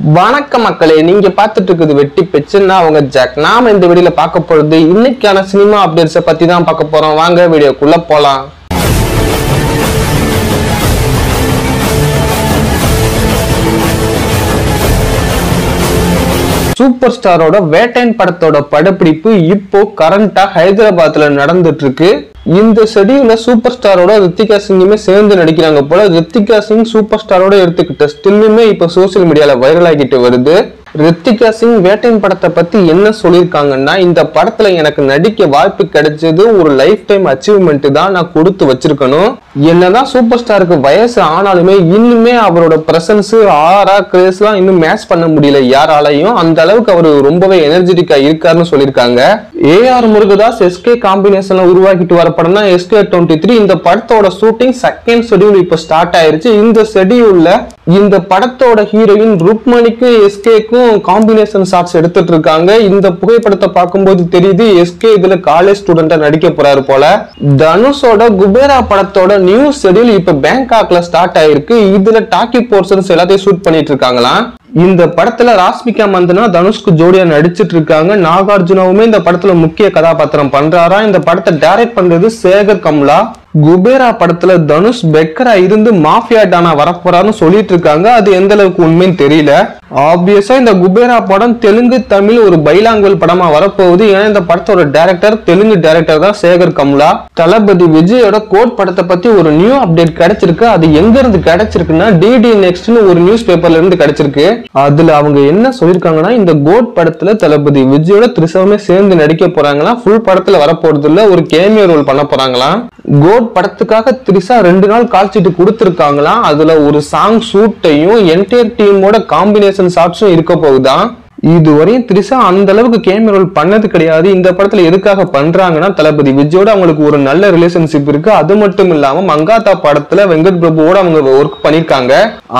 வணக்கம் மக்களே, நீங்க பார்த்துட்டு இருக்குது வெட்டி பெச்சுன்னா அவங்க ஜாக். நாம இந்த வீடியோல பார்க்க போறது இன்னைக்கான சினிமா அப்டேட்ஸை பத்தி தான் பார்க்க போறோம். வாங்க வீடியோக்குள்ள போலாம். சூப்பர் ஸ்டாரோட வேட்டையன் படத்தோட படப்பிடிப்பு இப்போ கரண்டா ஹைதராபாத்ல நடந்துட்டு இருக்கு. இந்த ஷெட்யூல்ல சூப்பர் ஸ்டாரோட ரித்திகா சிங்குமே சேர்ந்து நடிக்கிறாங்க போல. ரித்திகா சிங் சூப்பர் ஸ்டாரோட எடுத்துக்கிட்ட ஸ்டில்லுமே இப்ப சோசியல் மீடியால வைரல் ஆகிட்டு வருது. ரித்திகா சிங் வேட்டையன் படத்தை பத்தி என்ன சொல்லியிருக்காங்கன்னா, இந்த படத்துல எனக்கு நடிக்க வாய்ப்பு கிடைச்சது ஒரு லைஃப் டைம் அச்சீவ்மெண்ட் தான், நான் கொடுத்து வச்சிருக்கணும். என்னதான் சூப்பர் ஸ்டாருக்கு வயசு ஆனாலுமே இன்னுமே அவரோட பிரசன்ஸ் ஆரா கிரேஸ்லாம் இன்னும் மேட்ச் பண்ண முடியல யாராலையும். அந்த அளவுக்கு அவர் ரொம்பவே எனர்ஜெட்டிக்கா இருக்காருன்னு சொல்லியிருக்காங்க. ஏஆர் முருகதாஸ் எஸ்கே காம்பினேஷன்ல உருவாக்கிட்டு வர படம் தான் SK23. இந்த படத்தோட ஷூட்டிங் செகண்ட் ஷெட்யூல் இப்ப ஸ்டார்ட் ஆயிருச்சு. இந்த ஷெட்யூல்ல இந்த படத்தோட ஹீரோயின் ருக்மணிக்கு எஸ்கேக்கும் காம்பினேஷன் ஷாட்ஸ் எடுத்துட்டு இருக்காங்க. இந்த புகைப்படத்தை பார்க்கும்போது தெரியுது எஸ்கே இதுல காலேஜ் ஸ்டூடெண்டா நடிக்க போறாரு போல. தனுஷோட குபேரா படத்தோட நியூ ஷெட்யூல் இப்ப பேங்காக்ல ஸ்டார்ட் ஆயிருக்கு. இதுல டாக்கி போர்ஷன்ஸ் எல்லாத்தையும் ஷூட் பண்ணிட்டு இருக்காங்களாம். இந்த படத்துல ராஷ்மிகா மந்தனா தனுஷ்க்கு ஜோடியா நடிச்சிட்டு இருக்காங்க. நாகார்ஜுனாவுமே இந்த படத்துல முக்கிய கதாபாத்திரம் பண்றாரா. இந்த படத்தை டைரக்ட் பண்றது சேகர் கம்லா. குபேரா படத்துல தனுஷ் பெக்கரா இருந்து மாஃபியா டானா வரப்போறான்னு சொல்லிட்டு இருக்காங்க. அது எந்த அளவுக்கு உண்மைன்னு தெரியல. ஆப்வியஸா இந்த குபேரா படம் தெலுங்கு தமிழ் ஒரு பைலாங்குவல் படமா வரப்போகுது. ஏன்னா இந்த படத்தோட டைரக்டர் தெலுங்கு டைரக்டர் தான் சேகர் கம்லா. தளபதி விஜயோட கோட் படத்தை பத்தி ஒரு நியூ அப்டேட் கிடைச்சிருக்கு. அது எங்க இருந்து கிடைச்சிருக்குன்னா DD நெக்ஸ்ட்னு ஒரு நியூஸ் பேப்பர்ல இருந்து கிடைச்சிருக்கு. அதுல அவங்க என்ன சொல்லிருக்காங்கன்னா, இந்த கோட் படத்துல தளபதி விஜயோட த்ரிஷாவுமே சேர்ந்து நடிக்க போறாங்களா. ஃபுல் படத்துல வரப்போறது இல்ல, ஒரு கேமியோ ரோல் பண்ண போறாங்களாம். கோட் படத்துக்காக த்ரிஷா 2 நாள் கால் ஷீட் கொடுத்திருக்காங்களாம். அதுல ஒரு சாங் ஷூட்டையும் என்டையர் டீமோட காம்பினேஷன் ஷாட்ஸும் இருக்க போகுதான். இதுவரையும் த்ரிஷா அந்த அளவுக்கு கேமியோ ரோல் பண்ணது கிடையாது. இந்த படத்துல எதுக்காக பண்றாங்கன்னா, தளபதி விஜயோட அவங்களுக்கு ஒரு நல்ல ரிலேஷன்ஷிப் இருக்கு. அது மட்டும் இல்லாம மங்காத்தா படத்துல வெங்கட் பிரபுவோட அவங்க ஒர்க் பண்ணிருக்காங்க.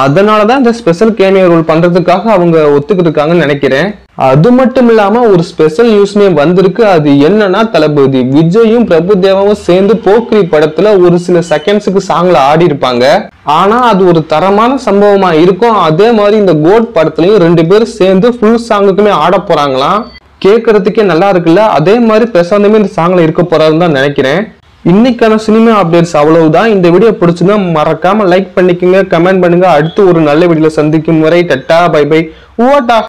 அதனாலதான் இந்த ஸ்பெஷல் கேமியோ ரோல் பண்றதுக்காக அவங்க ஒத்துக்கிட்டு இருக்காங்கன்னு நினைக்கிறேன். அது மட்டும் இல்லாம ஒரு ஸ்பெஷல் நியூஸ்மே வந்திருக்கு. அது என்னன்னா, தளபதி விஜயும் பிரபுதேவாவும் சேர்ந்து போக்ரி படத்துல ஒரு சில செகண்ட்ஸுக்கு சாங்ல ஆடி இருப்பாங்க. ஆனா அது ஒரு தரமான சம்பவமா இருக்கும். அதே மாதிரி இந்த கோட் படத்துலயும் 2 பேரும் சேர்ந்து ஃபுல் சாங்குக்குமே ஆட போறாங்களாம். கேட்கறதுக்கே நல்லா இருக்குல்ல. அதே மாதிரி பிரசாந்தமே இந்த சாங்ல இருக்க போறாருன்னு தான் நினைக்கிறேன். இன்னைக்கான சினிமா அப்டேட்ஸ் அவ்வளவுதான். இந்த வீடியோ பிடிச்சிருந்தா மறக்காம லைக் பண்ணிக்கோங்க, கமெண்ட் பண்ணுங்க. அடுத்து ஒரு நல்ல வீடியோல சந்திக்கும் வரை டட்டா பை பை. ஓட்டா.